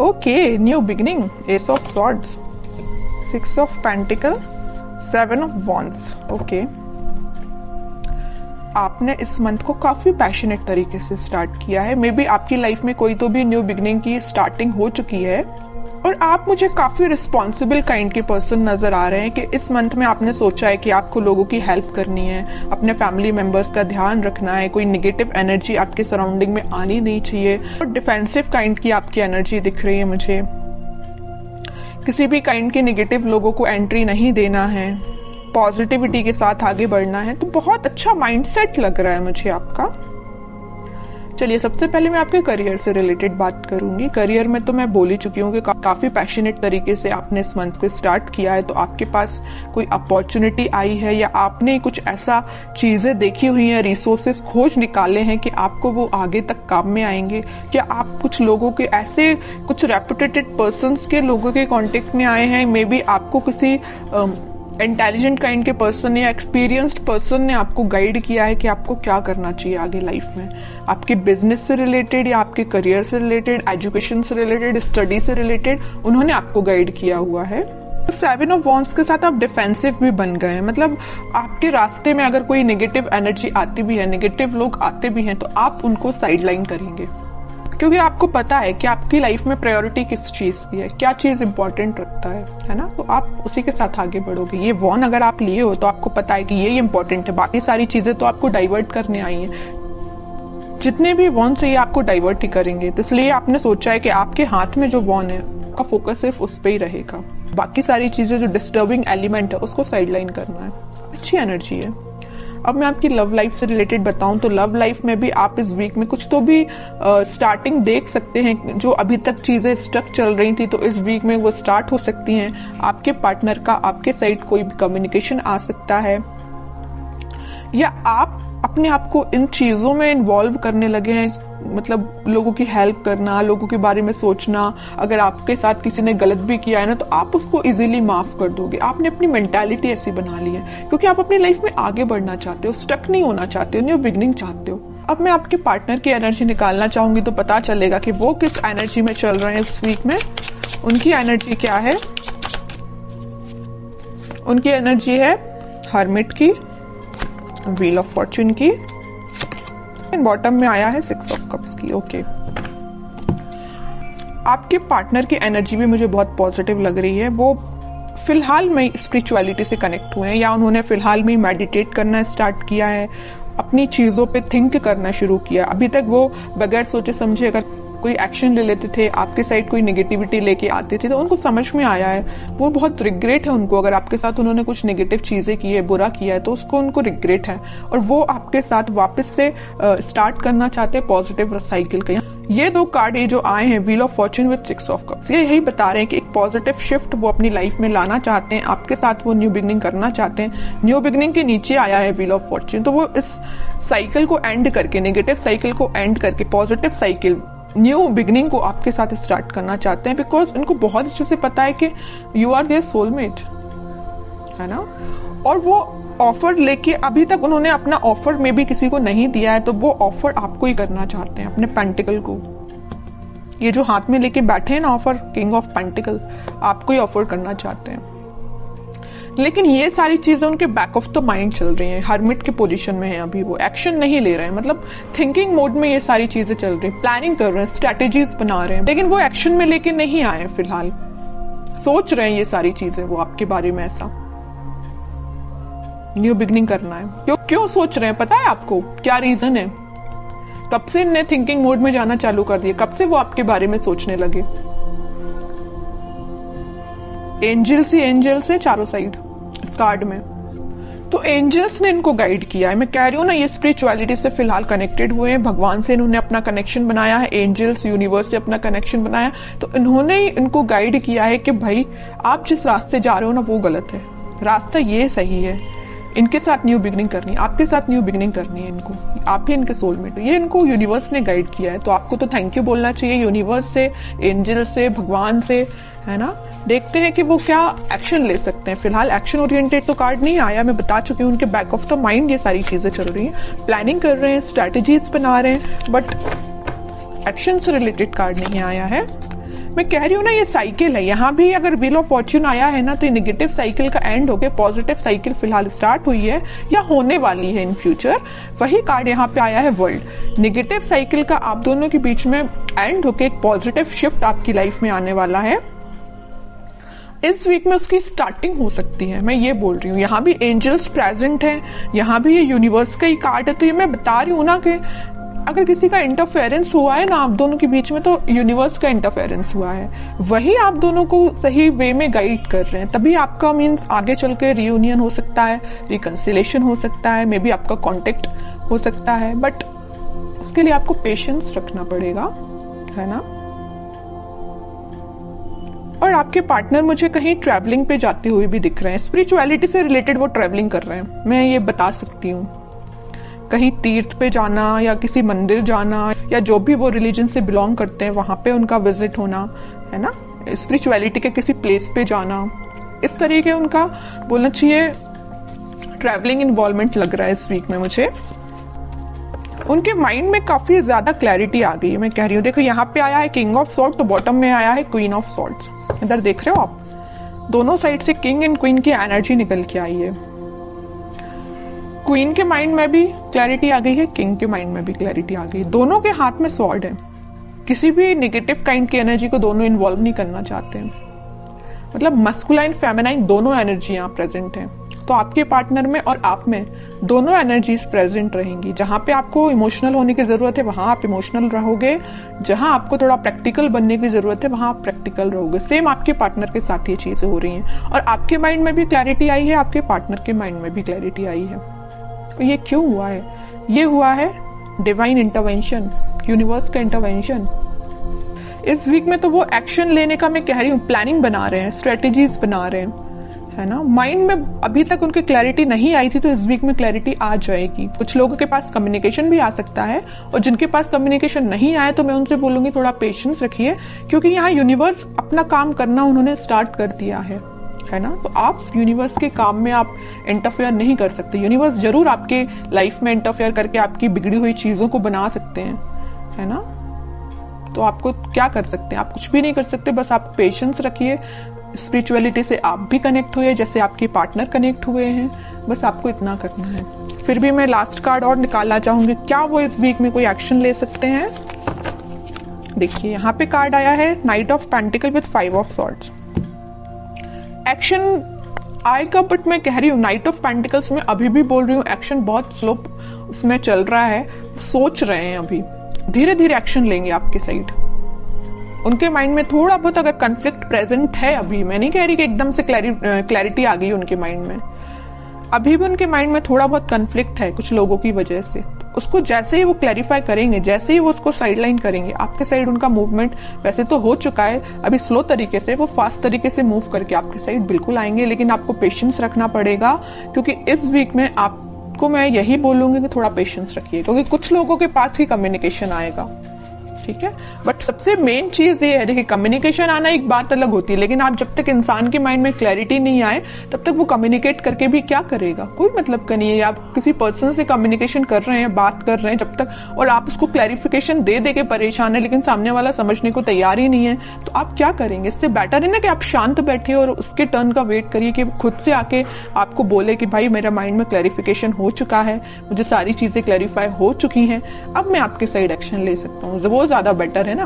Okay, new beginning, S of swords, 6 of pentacle, 7 of wands. Okay, आपने इस month को काफी पैशनेट तरीके से स्टार्ट किया है। मे बी आपकी लाइफ में कोई तो भी न्यू बिगिनिंग की स्टार्टिंग हो चुकी है और आप मुझे काफी रिस्पॉन्सिबल काइंड के पर्सन नजर आ रहे हैं कि इस मंथ में आपने सोचा है कि आपको लोगों की हेल्प करनी है, अपने फैमिली मेंबर्स का ध्यान रखना है, कोई नेगेटिव एनर्जी आपके सराउंडिंग में आनी नहीं चाहिए। और डिफेंसिव काइंड की आपकी एनर्जी दिख रही है मुझे, किसी भी काइंड के नेगेटिव लोगों को एंट्री नहीं देना है, पॉजिटिविटी के साथ आगे बढ़ना है। तो बहुत अच्छा माइंडसेट लग रहा है मुझे आपका। चलिए, सबसे पहले मैं आपके करियर से रिलेटेड बात करूंगी। करियर में तो मैं बोल ही चुकी हूँ कि काफी पैशनेट तरीके से आपने इस मंथ को स्टार्ट किया है। तो आपके पास कोई अपॉर्चुनिटी आई है या आपने कुछ ऐसा चीजें देखी हुई हैं, रिसोर्सेस खोज निकाले हैं कि आपको वो आगे तक काम में आएंगे। क्या आप कुछ लोगों के ऐसे कुछ रेपुटेटेड पर्संस के लोगों के कांटेक्ट में आए हैं? मे बी आपको किसी इंटेलिजेंट काइंड के पर्सन या एक्सपीरियंस्ड पर्सन ने आपको गाइड किया है कि आपको क्या करना चाहिए आगे लाइफ में, आपके बिजनेस से रिलेटेड या आपके करियर से रिलेटेड, एजुकेशन से रिलेटेड, स्टडी से रिलेटेड उन्होंने आपको गाइड किया हुआ है। 7 ऑफ वॉन्ड्स के साथ आप डिफेंसिव भी बन गए हैं। मतलब आपके रास्ते में अगर कोई नेगेटिव एनर्जी आती भी है, नेगेटिव लोग आते भी हैं, तो आप उनको साइडलाइन करेंगे, क्योंकि आपको पता है कि आपकी लाइफ में प्रायोरिटी किस चीज की है, क्या चीज इंपॉर्टेंट रखता है ना। तो आप उसी के साथ आगे बढ़ोगे। ये वॉन अगर आप लिए हो तो आपको पता है कि ये इंपॉर्टेंट है, बाकी सारी चीजें तो आपको डाइवर्ट करने आई हैं। जितने भी वॉन से ये आपको डाइवर्ट ही करेंगे, तो इसलिए आपने सोचा है कि आपके हाथ में जो वॉन है का फोकस सिर्फ उस पर ही रहेगा, बाकी सारी चीजें जो डिस्टर्बिंग एलिमेंट है उसको साइडलाइन करना है। अच्छी एनर्जी है। अब मैं आपकी लव लाइफ से रिलेटेड बताऊं तो लव लाइफ में भी आप इस वीक में कुछ तो भी स्टार्टिंग देख सकते हैं। जो अभी तक चीजें स्टक चल रही थी तो इस वीक में वो स्टार्ट हो सकती हैं। आपके पार्टनर का आपके साइड कोई भी कम्युनिकेशन आ सकता है, या आप अपने आप को इन चीजों में इन्वॉल्व करने लगे हैं। मतलब लोगों की हेल्प करना, लोगों के बारे में सोचना। अगर आपके साथ किसी ने गलत भी किया है ना, तो आप उसको इजीली माफ कर दोगे। आपने अपनी मेंटालिटी ऐसी बना ली है क्योंकि आप अपनी लाइफ में आगे बढ़ना चाहते हो, स्टक नहीं होना चाहते हो, न्यू बिगिनिंग चाहते हो। अब मैं आपके पार्टनर की एनर्जी निकालना चाहूंगी तो पता चलेगा कि वो किस एनर्जी में चल रहे हैं इस वीक में। उनकी एनर्जी क्या है? उनकी एनर्जी है हर्मिट की, व्हील ऑफ फॉर्च्यून की, बॉटम में आया है 6 ऑफ कप्स की। ओके, आपके पार्टनर की एनर्जी भी मुझे बहुत पॉजिटिव लग रही है। वो फिलहाल में स्पिरिचुअलिटी से कनेक्ट हुए हैं, या उन्होंने फिलहाल में मेडिटेट करना स्टार्ट किया है, अपनी चीजों पे थिंक करना शुरू किया। अभी तक वो बगैर सोचे समझे अगर कोई एक्शन ले लेते थे, आपके साइड कोई नेगेटिविटी लेके आते थे, तो उनको समझ में आया है। वो बहुत रिग्रेट है उनको, अगर आपके साथ उन्होंने कुछ नेगेटिव चीजें की है, बुरा किया है, तो उसको उनको रिग्रेट है और वो आपके साथ वापस से स्टार्ट करना चाहते हैं पॉजिटिव साइकिल का। ये 2 कार्ड ये जो आए हैं, wheel of Fortune with 6 of cups, ये यही बता रहे हैं कि एक पॉजिटिव शिफ्ट वो अपनी लाइफ में लाना चाहते हैं, आपके साथ वो न्यू बिगिनिंग करना चाहते हैं। न्यू बिगिनिंग के नीचे आया है व्हील ऑफ फॉर्च्यून, तो वो इस साइकिल को एंड करके, नेगेटिव साइकिल को एंड करके पॉजिटिव साइकिल, न्यू बिगिनिंग को आपके साथ स्टार्ट करना चाहते हैं। बिकॉज उनको बहुत अच्छे से पता है कि यू आर देयर सोलमेट, है ना। और वो ऑफर लेके, अभी तक उन्होंने अपना ऑफर में भी किसी को नहीं दिया है, तो वो ऑफर आपको ही करना चाहते हैं, अपने पेंटिकल को। ये जो हाथ में लेके बैठे हैं ना ऑफर, किंग ऑफ पेंटिकल, आपको ही ऑफर करना चाहते हैं। लेकिन ये सारी चीजें उनके बैक ऑफ द माइंड चल रही हैं, हर्मिट के पोजीशन में है अभी, वो एक्शन नहीं ले रहे हैं। मतलब थिंकिंग मोड में ये सारी चीजें चल रही हैं, प्लानिंग कर रहे हैं, स्ट्रेटेजीज बना रहे हैं, लेकिन वो एक्शन में लेके नहीं आए फिलहाल। सोच रहे हैं ये सारी चीजें वो आपके बारे में, ऐसा न्यू बिगिनिंग करना है। क्यों सोच रहे हैं पता है आपको? क्या रीजन है? कब से इन्हें थिंकिंग मोड में जाना चालू कर दिया? कब से वो आपके बारे में सोचने लगे? एंजल्स ही एंजल्स है चारों साइड इस कार्ड में, तो एंजल्स ने इनको गाइड किया है। मैं कह रही हूँ ना, ये स्पिरिचुअलिटी से फिलहाल कनेक्टेड हुए हैं, भगवान से इन्होंने अपना कनेक्शन बनाया है, एंजल्स यूनिवर्स से अपना कनेक्शन बनाया, तो इन्होंने इनको गाइड किया है कि भाई आप जिस रास्ते जा रहे हो ना वो गलत है, रास्ता ये सही है। इनके साथ न्यू बिगिनिंग करनी है, आपके साथ न्यू बिगिनिंग करनी है इनको, आप ही इनके सोलमेट हो। ये इनको यूनिवर्स ने गाइड किया है, तो आपको तो थैंक यू बोलना चाहिए यूनिवर्स से, एंजल से, भगवान से, है ना। देखते हैं कि वो क्या एक्शन ले सकते हैं। फिलहाल एक्शन ओरिएंटेड तो कार्ड नहीं आया, मैं बता चुकी हूँ। उनके बैक ऑफ द माइंड ये सारी चीजें चल रही हैं, प्लानिंग कर रहे हैं, स्ट्रैटेजीज बना रहे हैं, बट एक्शन से रिलेटेड कार्ड नहीं आया है। मैं कह रही हूँ ना, ये साइकिल है। यहाँ भी अगर व्हील ऑफ फॉर्च्यून आया है ना, तो ये नेगेटिव साइकिल का एंड होके पॉजिटिव साइकिल फिलहाल स्टार्ट हुई है या होने वाली है इन फ्यूचर। वही कार्ड यहाँ पे आया है वर्ल्ड। नेगेटिव साइकिल का आप दोनों के बीच में एंड होके एक पॉजिटिव शिफ्ट आपकी लाइफ में आने वाला है। इस वीक में उसकी स्टार्टिंग हो सकती है, मैं ये बोल रही हूँ। यहाँ भी एंजल्स प्रेजेंट हैं, यहाँ भी ये यूनिवर्स का ही कार्ड है। तो ये मैं बता रही हूँ ना कि अगर किसी का इंटरफेरेंस हुआ है ना आप दोनों के बीच में, तो यूनिवर्स का इंटरफेरेंस हुआ है, वही आप दोनों को सही वे में गाइड कर रहे हैं। तभी आपका मीन्स आगे चल के रियूनियन हो सकता है, रिकंसिलेशन हो सकता है, मे बी आपका कॉन्टेक्ट हो सकता है, बट उसके लिए आपको पेशेंस रखना पड़ेगा, है ना। और आपके पार्टनर मुझे कहीं ट्रैवलिंग पे जाते हुए भी दिख रहे हैं। स्पिरिचुअलिटी से रिलेटेड वो ट्रैवलिंग कर रहे हैं, मैं ये बता सकती हूँ। कहीं तीर्थ पे जाना या किसी मंदिर जाना या जो भी वो रिलीजन से बिलोंग करते हैं वहां पे उनका विजिट होना, है ना। स्पिरिचुअलिटी के किसी प्लेस पे जाना, इस तरीके उनका बोलना चाहिए ट्रैवलिंग इन्वॉल्वमेंट लग रहा है इस वीक में मुझे। उनके माइंड में काफी ज्यादा क्लैरिटी आ गई है, मैं कह रही हूँ। देखो यहाँ पे आया है किंग ऑफ सॉर्ड, तो बॉटम में आया है क्वीन ऑफ सॉर्ड्स। इधर देख रहे हो आप, दोनों साइड से किंग एंड क्वीन की एनर्जी निकल के आई है। क्वीन के माइंड में भी क्लैरिटी आ गई है, किंग के माइंड में भी क्लैरिटी आ गई। दोनों के हाथ में स्वॉर्ड है। किसी भी नेगेटिव काइंड की एनर्जी को दोनों इन्वॉल्व नहीं करना चाहते हैं। मतलब मस्कुलाइन फेमिनाइन दोनों एनर्जी यहाँ प्रेजेंट है। तो आपके पार्टनर में और आप में दोनों एनर्जीज प्रेजेंट रहेंगी। जहां पे आपको इमोशनल होने की जरूरत है वहां आप इमोशनल रहोगे, जहां आपको थोड़ा प्रैक्टिकल बनने की जरूरत है वहां आप प्रैक्टिकल रहोगे। सेम आपके पार्टनर के साथ ये चीजें हो रही हैं। और आपके माइंड में भी क्लैरिटी आई है, आपके पार्टनर के माइंड में भी क्लैरिटी आई है। तो ये क्यों हुआ है? ये हुआ है डिवाइन इंटरवेंशन, यूनिवर्स का इंटरवेंशन। इस वीक में तो वो एक्शन लेने का मैं कह रही हूँ, प्लानिंग बना रहे हैं, स्ट्रेटेजीज बना रहे हैं, है ना। माइंड में अभी तक उनकी क्लैरिटी नहीं आई थी, तो इस वीक में क्लैरिटी आ जाएगी। कुछ लोगों के पास कम्युनिकेशन भी आ सकता है, और जिनके पास कम्युनिकेशन नहीं आया तो मैं उनसे बोलूंगी थोड़ा पेशेंस रखिए, क्योंकि यहाँ यूनिवर्स अपना काम करना उन्होंने स्टार्ट कर दिया है ना। तो आप यूनिवर्स के काम में आप इंटरफेयर नहीं कर सकते। यूनिवर्स जरूर आपके लाइफ में इंटरफेयर करके आपकी बिगड़ी हुई चीजों को बना सकते हैं, है ना। तो आपको क्या कर सकते हैं? आप कुछ भी नहीं कर सकते, बस आप पेशेंस रखिए। स्पिरिचुअलिटी से आप भी कनेक्ट हुए जैसे आपके पार्टनर कनेक्ट हुए हैं, बस आपको इतना करना है। फिर भी मैं लास्ट कार्ड और निकालना चाहूंगी, क्या वो इस वीक में कोई एक्शन ले सकते हैं। देखिए यहाँ पे कार्ड आया है night of pentacle with 5 of swords. Action आएगा, बट मैं कह रही हूँ नाइट ऑफ पेंटिकल्स में अभी भी बोल रही हूँ एक्शन बहुत स्लो उसमें चल रहा है। सोच रहे हैं, अभी धीरे धीरे एक्शन लेंगे आपके साइड। उनके माइंड में थोड़ा बहुत अगर कन्फ्लिक्ट प्रेजेंट है अभी, मैं नहीं कह रही कि एकदम से क्लैरिटी आ गई उनके माइंड में, अभी भी उनके माइंड में थोड़ा बहुत कन्फ्लिक्ट है कुछ लोगों की वजह से। उसको जैसे ही वो क्लैरिफाई करेंगे, जैसे ही वो उसको साइडलाइन करेंगे, आपके साइड उनका मूवमेंट वैसे तो हो चुका है, अभी स्लो तरीके से, वो फास्ट तरीके से मूव करके आपके साइड बिल्कुल आएंगे। लेकिन आपको पेशेंस रखना पड़ेगा, क्योंकि इस वीक में आपको मैं यही बोलूंगी कि थोड़ा पेशेंस रखिए, क्योंकि कुछ लोगों के पास ही कम्युनिकेशन आएगा, ठीक है। बट सबसे मेन चीज ये है, देखिए कम्युनिकेशन आना एक बात अलग होती है, लेकिन आप जब तक इंसान के माइंड में क्लैरिटी नहीं आए तब तक वो कम्युनिकेट करके भी क्या करेगा, कोई मतलब का नहीं है। आप किसी पर्सन से कम्युनिकेशन कर रहे हैं, बात कर रहे हैं जब तक, और आप उसको क्लैरिफिकेशन दे दे के परेशान है, लेकिन सामने वाला समझने को तैयार ही नहीं है, तो आप क्या करेंगे। इससे बेटर है ना कि आप शांत बैठे और उसके टर्न का वेट करिए कि खुद से आके आपको बोले कि भाई मेरा माइंड में क्लैरिफिकेशन हो चुका है, मुझे सारी चीजें क्लैरिफाई हो चुकी हैं, अब मैं आपके साइड एक्शन ले सकता हूँ। वो ज्यादा बेटर है ना।